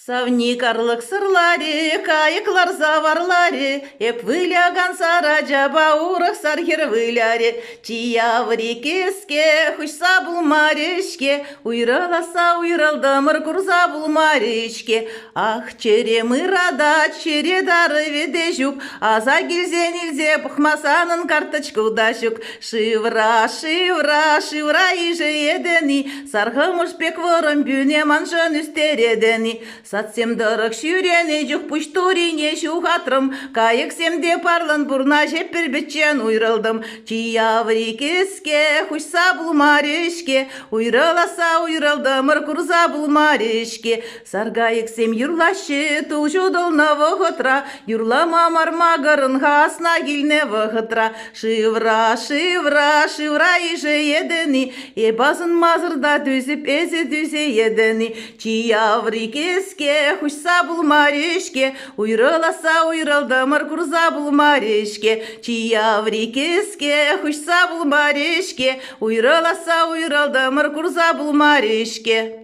Савникарлык сырларе, кайыклар заварларе, эп выляган сара жаба урых сархер выляре. Чияври кеске, хушса булмаришке, уйраласа уйралдамыр курза булмаришке. Ах, чере мырада, чере дары ведежук, аза гильзен илзе пухмасанын карточку дашук. Шивра, шивра, шивра иже едени, сархымыш пек ворым бюне манжын үстередени. Сатсем дырык шүрене жүк пуштурине шухатрым, кайык семде парлан бурна жеппер бетчен уйрылдым. Чияври кеске, хушса булмаришке, уйрыласа уйрылдымыр курза булмаришке. Саргайык сем юрлашы, тужудыл на вахытра, юрлама мармагырын хасна гильне вахытра. Шивра, шивра, шивра иже едени, ебазын мазырда дүзіп эзе дүзе едени. Чияври кеске, хушса булмаришке, уйрыласа уйрылдымыр курза булмаришке. Чияври кеске, хушса булмаришке, уйрыласа уйрылдымыр курза булмаришке.